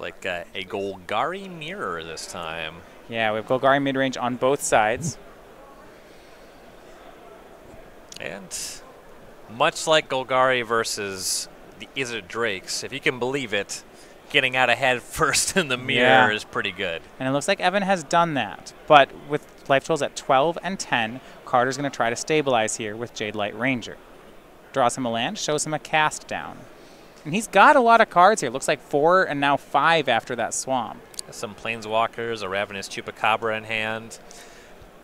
Looks like a Golgari mirror this time. Yeah, we have Golgari mid-range on both sides. And much like Golgari versus the Izzet Drakes, if you can believe it, getting out ahead first in the mirror is pretty good. And it looks like Evan has done that. But with life totals at 12 and 10, Carter's going to try to stabilize here with Jade Light Ranger. Draws him a land, shows him a cast down. And he's got a lot of cards here. Looks like 4 and now 5 after that swamp. Some Planeswalkers, a Ravenous Chupacabra in hand.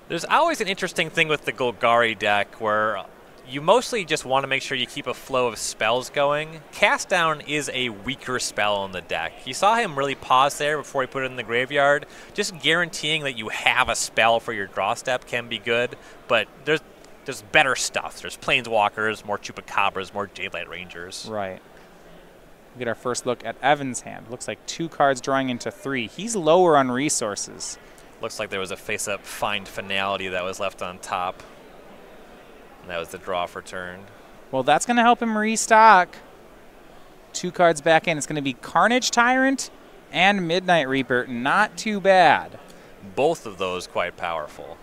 There's always an interesting thing with the Golgari deck where you mostly just want to make sure you keep a flow of spells going. Cast Down is a weaker spell in the deck. You saw him really pause there before he put it in the graveyard. Just guaranteeing that you have a spell for your draw step can be good, but there's better stuff. There's Planeswalkers, more Chupacabras, more Jadelight Rangers. Right. We get our first look at Evan's hand. Looks like 2 cards drawing into 3. He's lower on resources. Looks like there was a face-up Find Finality that was left on top. And that was the draw for turn. Well, that's going to help him restock. 2 cards back in. It's going to be Carnage Tyrant and Midnight Reaper. Not too bad. Both of those quite powerful.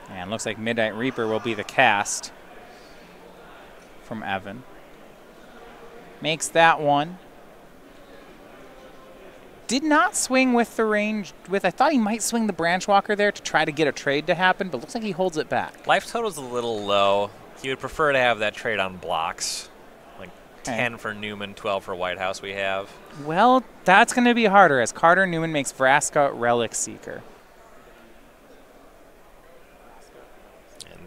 And looks like Midnight Reaper will be the cast from Evan. Makes that one. Did not swing with the range. I thought he might swing the Branchwalker there to try to get a trade to happen, but looks like he holds it back. Life total's a little low. He would prefer to have that trade on blocks. Like 10 for Newman, 12 for Whitehouse we have. Well, that's going to be harder as Carter Newman makes Vraska Relic Seeker.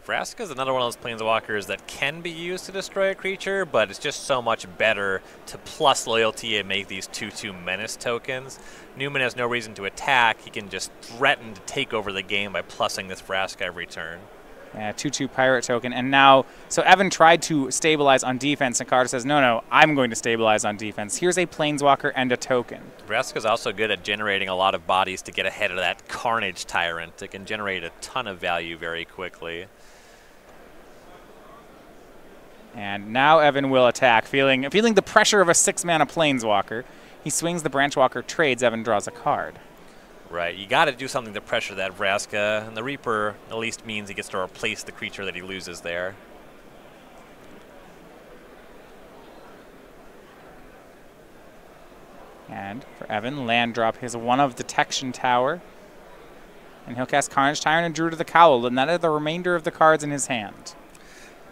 Vraska is another one of those Planeswalkers that can be used to destroy a creature, but it's just so much better to plus loyalty and make these 2/2 menace tokens. Newman has no reason to attack. He can just threaten to take over the game by plussing this Vraska every turn. Yeah, 2/2 pirate token. And now, so Evan tried to stabilize on defense, and Carter says, no, I'm going to stabilize on defense. Here's a Planeswalker and a token. Vraska's also good at generating a lot of bodies to get ahead of that Carnage Tyrant. It can generate a ton of value very quickly. And now Evan will attack, feeling the pressure of a 6-mana Planeswalker. He swings the Branchwalker, trades, Evan draws a card. Right, you got to do something to pressure that Vraska, and the Reaper at least means he gets to replace the creature that he loses there. And for Evan, land drop his one of Detection Tower. And he'll cast Carnage Tyrant and Druid of the Cowl, and that is the remainder of the cards in his hand.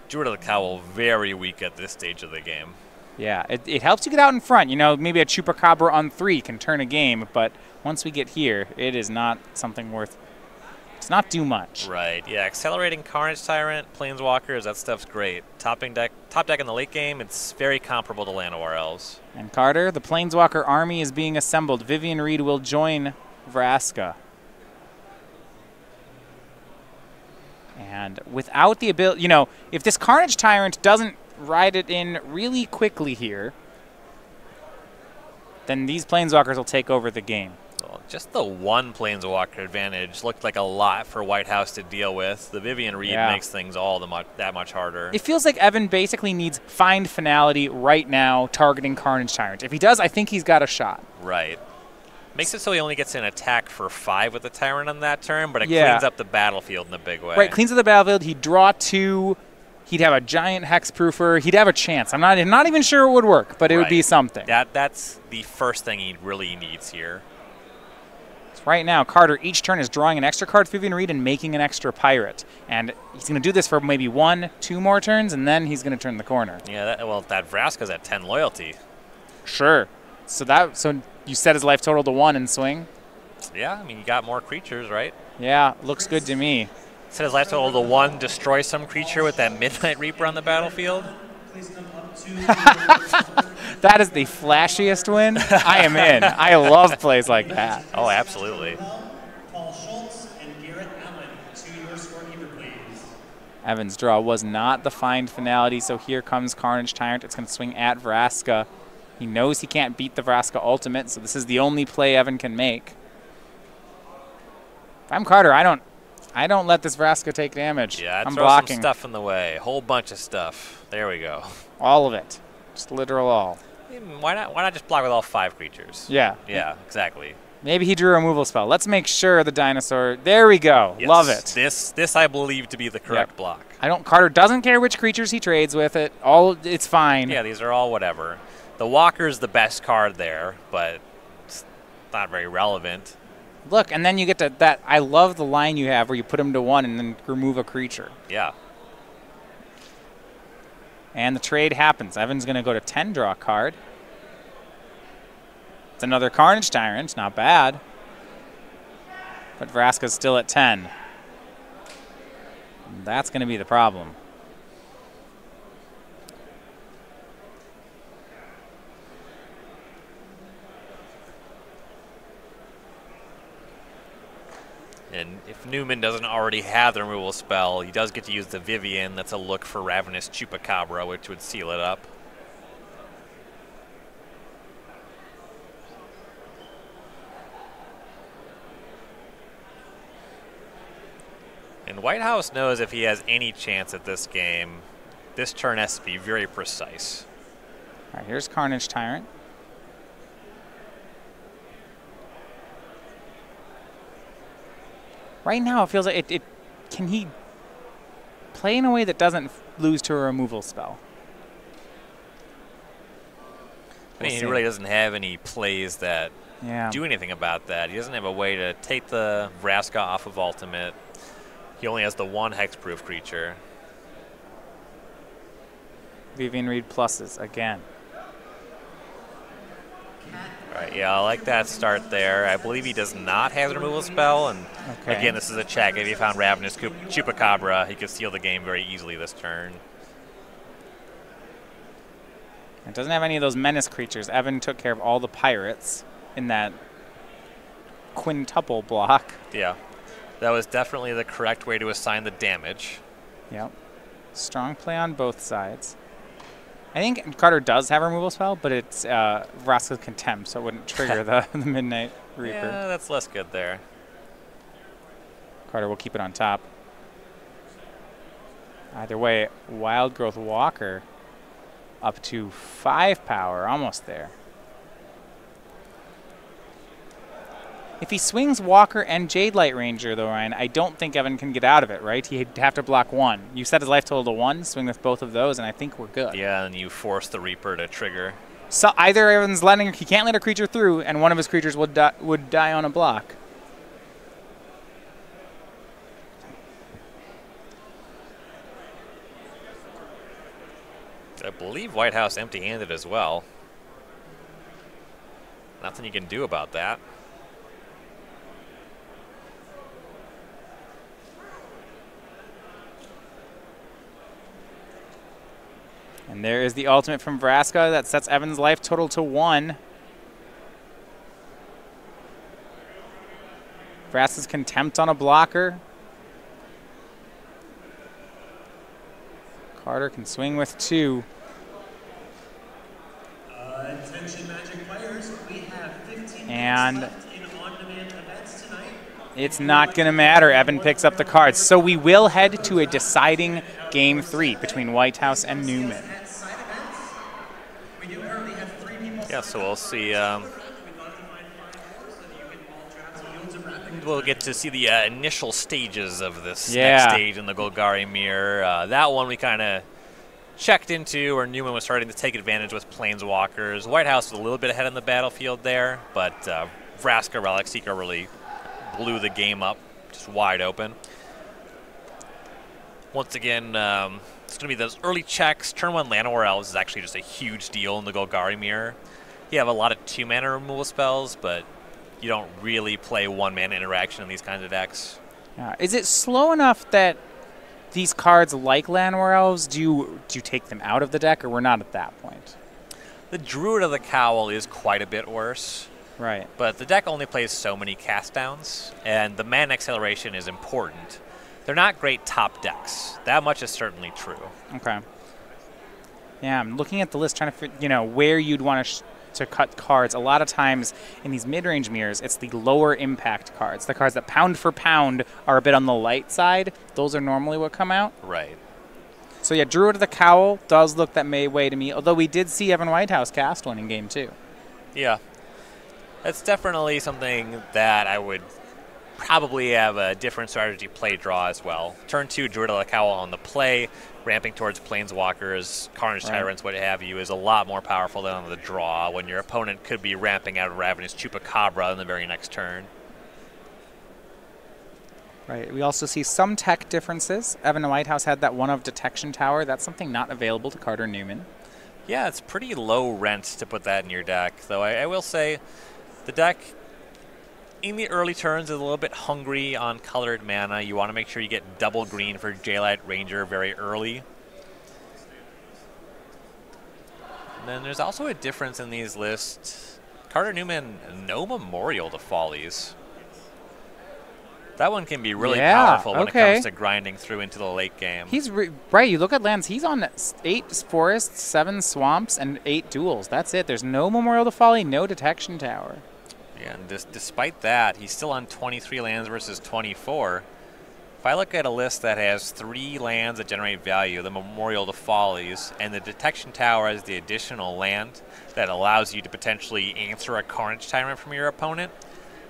Druid of the Cowl very weak at this stage of the game. Yeah, it helps you get out in front. You know, maybe a Chupacabra on 3 can turn a game, but once we get here, it is not something worth. It's not do much. Right. Yeah, accelerating Carnage Tyrant, Planeswalkers, that stuff's great. Top deck in the late game, it's very comparable to Llanowar Elves. And Carter, the Planeswalker army is being assembled. Vivian Reed will join Vraska. And without the ability, you know, if this Carnage Tyrant doesn't ride it in really quickly here, then these Planeswalkers will take over the game. Well, just the one Planeswalker advantage looked like a lot for Whitehouse to deal with. The Vivian Reed makes things all that much harder. It feels like Evan basically needs Find Finality right now, targeting Carnage Tyrant. If he does, I think he's got a shot. Right. Makes it so he only gets an attack for 5 with the Tyrant on that turn, but it cleans up the battlefield in a big way. Right, cleans up the battlefield. He'd draw 2. He'd have a giant Hexproofer. He'd have a chance. I'm not even sure it would work, but it would be something. That's the first thing he really needs here. So right now, Carter each turn is drawing an extra card for Vivian Reed and making an extra pirate. And he's going to do this for maybe 1, 2 more turns, and then he's going to turn the corner. Yeah, that Vraska's at 10 loyalty. Sure. So you set his life total to 1 and swing? Yeah, I mean, you got more creatures, right? Yeah, looks good to me. Set his life total to 1, destroy some creature with that Midnight Reaper on the battlefield. That is the flashiest win. I am in. I love plays like that. Oh, absolutely. Evan's draw was not the Find Finality, so here comes Carnage Tyrant. It's going to swing at Vraska. He knows he can't beat the Vraska Ultimate, so this is the only play Evan can make. If I'm Carter, I don't I don't let this Vraska take damage. Yeah, I'm throw blocking. some stuff in the way. Whole bunch of stuff. There we go. All of it. Just literal all. Why not just block with all 5 creatures? Yeah. Yeah, exactly. Maybe he drew a removal spell. Let's make sure the dinosaur. There we go. Yes, Love it. This I believe to be the correct block. Carter doesn't care which creatures he trades with it. It's fine. Yeah, these are all whatever. The Walker's the best card there, but it's not very relevant. Look, and then you get to that. I love the line you have where you put him to 1 and then remove a creature. Yeah. And the trade happens. Evan's going to go to 10, draw a card. It's another Carnage Tyrant. Not bad. But Vraska's still at 10. That's going to be the problem. And if Newman doesn't already have the removal spell, he does get to use the Vivian. That's a look for Ravenous Chupacabra, which would seal it up. And Whitehouse knows if he has any chance at this game, this turn has to be very precise. All right, here's Carnage Tyrant. Right now, it feels like can he play in a way that doesn't lose to a removal spell? I mean, he really doesn't have any plays that Yeah. do anything about that. He doesn't have a way to take the Vraska off of ultimate. He only has the one hexproof creature. Vivian Reed pluses again. All right, yeah, I like that start there. I believe he does not have the removal spell, and again, this is a check. If he found Ravenous Chupacabra, he could steal the game very easily this turn. It doesn't have any of those menace creatures. Evan took care of all the pirates in that quintuple block. Yeah, that was definitely the correct way to assign the damage. Yep. Strong play on both sides. I think Carter does have a removal spell, but it's Vraska's Contempt, so it wouldn't trigger the Midnight Reaper. Yeah, that's less good there. Carter will keep it on top. Either way, Wild Growth Walker up to 5 power, almost there. If he swings Walker and Jade Light Ranger, though, Ryan, I don't think Evan can get out of it, right? He'd have to block 1. You set his life total to 1, swing with both of those, and I think we're good. Yeah, and you force the Reaper to trigger. So either Evan's he can't let a creature through, and one of his creatures would die on a block. I believe Whitehouse empty-handed as well. Nothing you can do about that. And there is the ultimate from Vraska that sets Evan's life total to 1. Vraska's Contempt on a blocker. Carter can swing with 2. Attention Magic players, we have 15 and minutes left in on-demand events tonight. It's not going to matter. Evan picks up the cards. So we will head to a deciding Game 3 between Whitehouse and Newman. Yeah, so we'll see. We'll get to see the initial stages of this next stage in the Golgari Mirror. That one we kind of checked into, where Newman was starting to take advantage with Planeswalkers. Whitehouse was a little bit ahead on the battlefield there, but Vraska Relic Seeker really blew the game up, just wide open. Once again, it's going to be those early checks. Turn 1 Llanowar Elves is actually just a huge deal in the Golgari Mirror. You have a lot of 2-mana removal spells, but you don't really play 1-mana interaction in these kinds of decks. Is it slow enough that these cards, like Llanowar Elves, do you take them out of the deck, or we're not at that point? The Druid of the Cowl is quite a bit worse. Right. But the deck only plays so many cast downs, and the mana acceleration is important. They're not great top decks. That much is certainly true. Okay. Yeah, I'm looking at the list, trying to figure, where you'd want to to cut cards, a lot of times in these mid-range mirrors, it's the lower impact cards. The cards that pound for pound are a bit on the light side. Those are normally what come out. Right. So yeah, Druid of the Cowl does look that way to me, although we did see Evan Whitehouse cast one in Game 2. Yeah. That's definitely something that I would probably have a different strategy play draw as well. Turn 2, Druid of the Cowl on the play, ramping towards Planeswalkers, Carnage Tyrants, what have you, is a lot more powerful than on the draw when your opponent could be ramping out Ravenous Chupacabra in the very next turn. Right. We also see some tech differences. Evan Whitehouse had that one of Detection Tower. That's something not available to Carter Newman. Yeah, it's pretty low rent to put that in your deck, though I will say the deck in the early turns is a little bit hungry on colored mana. You want to make sure you get double green for J-Light Ranger very early. And then there's also a difference in these lists. Carter Newman, no Memorial to Follies. That one can be really powerful when it comes to grinding through into the late game. He's right. You look at lands. He's on 8 forests, 7 swamps, and 8 duels. That's it. There's no Memorial to Folly, no Detection Tower. Yeah, and despite that, he's still on 23 lands versus 24. If I look at a list that has 3 lands that generate value, the Memorial to Follies, and the Detection Tower as the additional land that allows you to potentially answer a Carnage Tyrant from your opponent,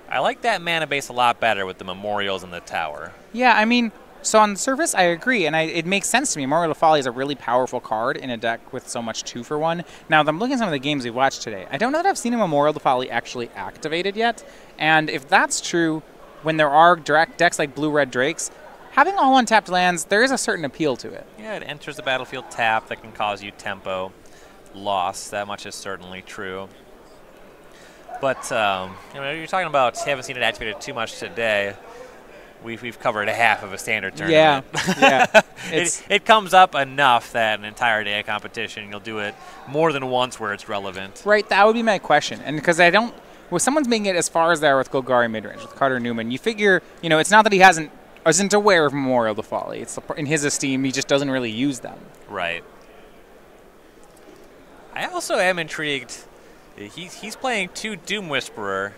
I like that mana base a lot better with the Memorials and the Tower. Yeah, I mean, so on the surface, I agree, and it makes sense to me. Memorial to Folly is a really powerful card in a deck with so much 2-for-1. Now, I'm looking at some of the games we've watched today. I don't know that I've seen a Memorial to Folly actually activated yet, and if that's true, when there are decks like Blue-Red Drakes, having all untapped lands, there is a certain appeal to it. Yeah, it enters the battlefield tapped. That can cause you tempo loss. That much is certainly true. But you know, you're talking about haven't seen it activated too much today. We've covered a half of a standard tournament. Yeah. It comes up enough that an entire day of competition, you'll do it more than once where it's relevant. Right, that would be my question. And because I don't, when someone's making it as far as they are with Golgari midrange, with Carter Newman, you figure, you know, it's not that he isn't aware of Memorial to Folly. It's in his esteem, he just doesn't really use them. Right. I also am intrigued. He's playing 2 Doom Whisperer.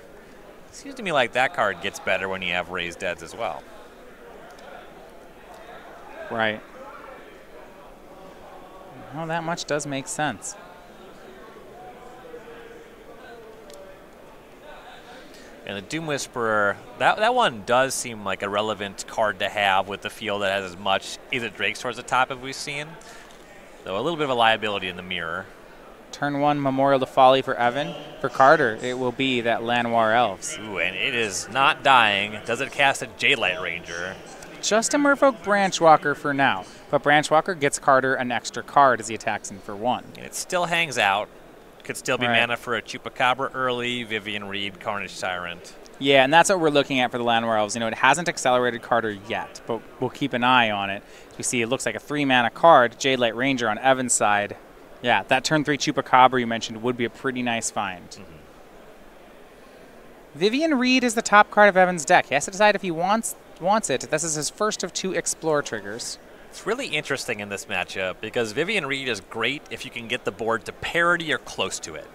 Seems to me like that card gets better when you have Raised Deads as well. Right. Well, that much does make sense. And the Doom Whisperer, that one does seem like a relevant card to have with the field that has as much Izzet Drakes towards the top as we've seen. Though a little bit of a liability in the mirror. Turn 1 Memorial to Folly for Evan. For Carter, it will be that Llanowar Elves. Ooh, and it is not dying. Does it cast a J-Light Ranger? Just a Merfolk Branchwalker for now. But Branchwalker gets Carter an extra card as he attacks in for 1. And it still hangs out. Could still be mana for a Chupacabra early, Vivian Reed, Carnage Tyrant. Yeah, and that's what we're looking at for the Llanowar Elves. You know, it hasn't accelerated Carter yet, but we'll keep an eye on it. You see, it looks like a 3-mana card, Jade-Light Ranger on Evan's side. Yeah, that turn 3 Chupacabra you mentioned would be a pretty nice find. Mm-hmm. Vivian Reed is the top card of Evan's deck. He has to decide if he wants it. This is his first of 2 Explore triggers. It's really interesting in this matchup because Vivian Reed is great if you can get the board to parity or close to it.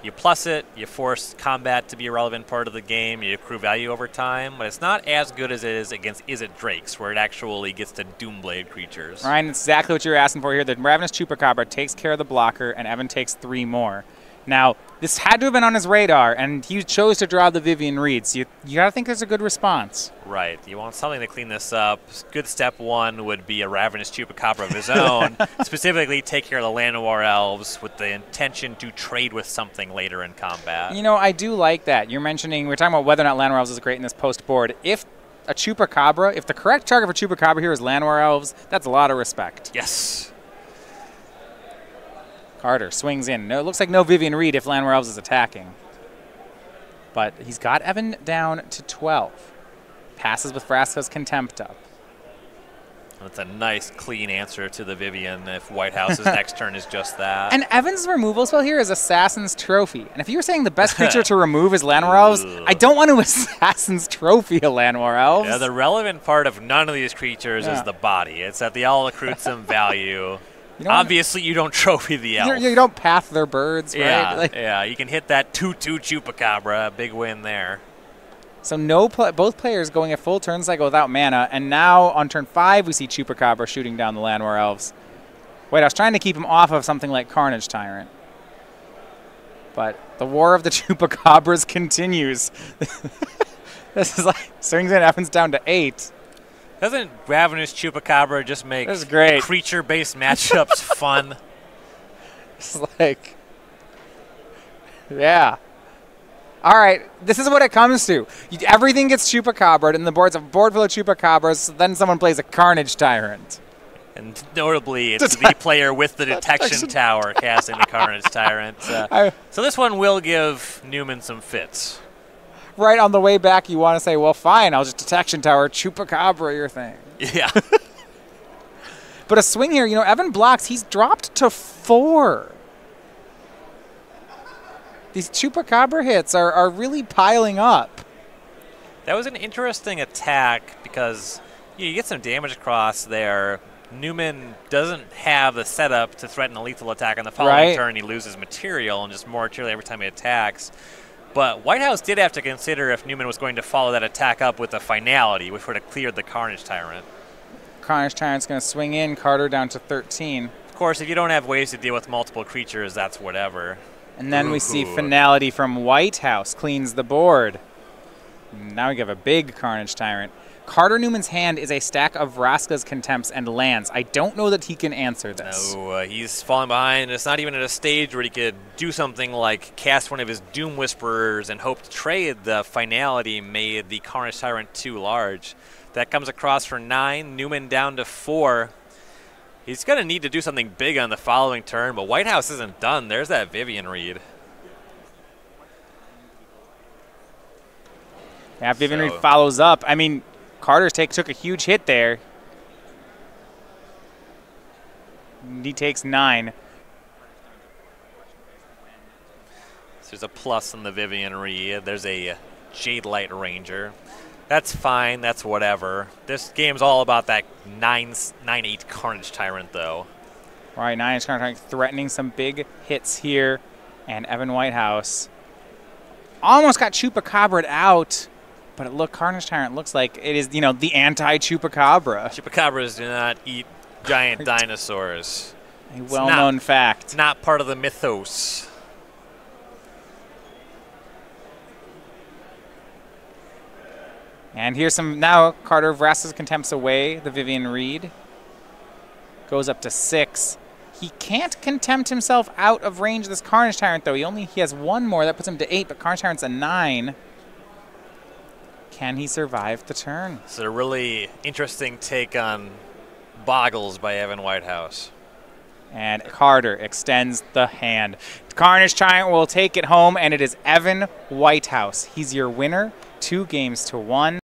You plus it, you force combat to be a relevant part of the game, you accrue value over time, but it's not as good as it is against Izzet Drakes, where it actually gets to Doomblade creatures. Ryan, it's exactly what you're asking for here. The Ravenous Chupacabra takes care of the blocker, and Evan takes 3 more. Now, this had to have been on his radar, and he chose to draw the Vivian Reed, so you got to think there's a good response. Right. You want something to clean this up. Good step 1 would be a Ravenous Chupacabra of his own, specifically take care of the Llanowar Elves with the intention to trade with something later in combat. You know, I do like that. You're mentioning, we're talking about whether or not Llanowar Elves is great in this post board. If a Chupacabra, if the correct target for Chupacabra here is Llanowar Elves, that's a lot of respect. Yes. Carter swings in. No, it looks like no Vivian Reed if Llanowar Elves is attacking. But he's got Evan down to 12. Passes with Vraska's Contempt up. That's a nice, clean answer to the Vivian if Whitehouse's next turn is just that. And Evan's removal spell here is Assassin's Trophy. And if you were saying the best creature to remove is Llanowar Elves, I don't want to Assassin's Trophy a Llanowar Elves. Yeah, the relevant part of none of these creatures is the body. It's that they all accrued some value. Obviously, you don't trophy the elf. You don't path their birds, yeah, right? Like, yeah, you can hit that 2/2 Chupacabra. Big win there. so both players going a full turn cycle without mana, and now on turn 5 we see Chupacabra shooting down the Llanowar Elves. Wait, I was trying to keep him off of something like Carnage Tyrant. But the war of the Chupacabras continues. This is like swings and Evans down to 8. Doesn't Ravenous Chupacabra just make This is great. creature-based matchups fun? It's like, yeah. All right, this is what it comes to. Everything gets Chupacabra, and the board's a board full of Chupacabras, so then someone plays a Carnage Tyrant. And notably, it's the player with the detection tower casting the Carnage Tyrant. So this one will give Newman some fits. Right on the way back, you want to say, well, fine, I'll just detection tower, Chupacabra your thing. Yeah. But a swing here, Evan blocks. He's dropped to 4. These Chupacabra hits are really piling up. That was an interesting attack because you get some damage across there. Newman doesn't have the setup to threaten a lethal attack on the following turn. He loses material and just more material every time he attacks. But Whitehouse did have to consider if Newman was going to follow that attack up with a finality, which would have cleared the Carnage Tyrant. Carnage Tyrant's going to swing in, Carter down to 13. Of course, if you don't have ways to deal with multiple creatures, that's whatever. And then we see finality from Whitehouse, cleans the board. Now we have a big Carnage Tyrant. Carter Newman's hand is a stack of Vraska's Contempts and lands. I don't know that he can answer this. No, he's falling behind. It's not even at a stage where he could do something like cast one of his Doom Whisperers and hope to trade. The finality made the Carnage Tyrant too large. That comes across for 9. Newman down to 4. He's going to need to do something big on the following turn, but Whitehouse isn't done. There's that Vivian Reed. Yeah, Vivian Reed follows up. I mean, Carter took a huge hit there. He takes 9. So there's a plus on the Vivian Reed. There's a Jade Light Ranger. That's fine. That's whatever. This game's all about that 9/8 Carnage Tyrant, though. All right, 9-inch Carnage Tyrant threatening some big hits here. And Evan Whitehouse almost got Chupacabra out. But Carnage Tyrant looks like it is, the anti-Chupacabra. Chupacabras do not eat giant dinosaurs. A well-known fact. Not part of the mythos. And here's now Carter Vraska's Contempts away. The Vivian Reed goes up to 6. He can't Contempt himself out of range of this Carnage Tyrant, though. He has 1 more. That puts him to 8, but Carnage Tyrant's a 9. Can he survive the turn? It's a really interesting take on Boggles by Evan Whitehouse. And Carter extends the hand. Carnage Tyrant will take it home, and it is Evan Whitehouse. He's your winner, 2 games to 1.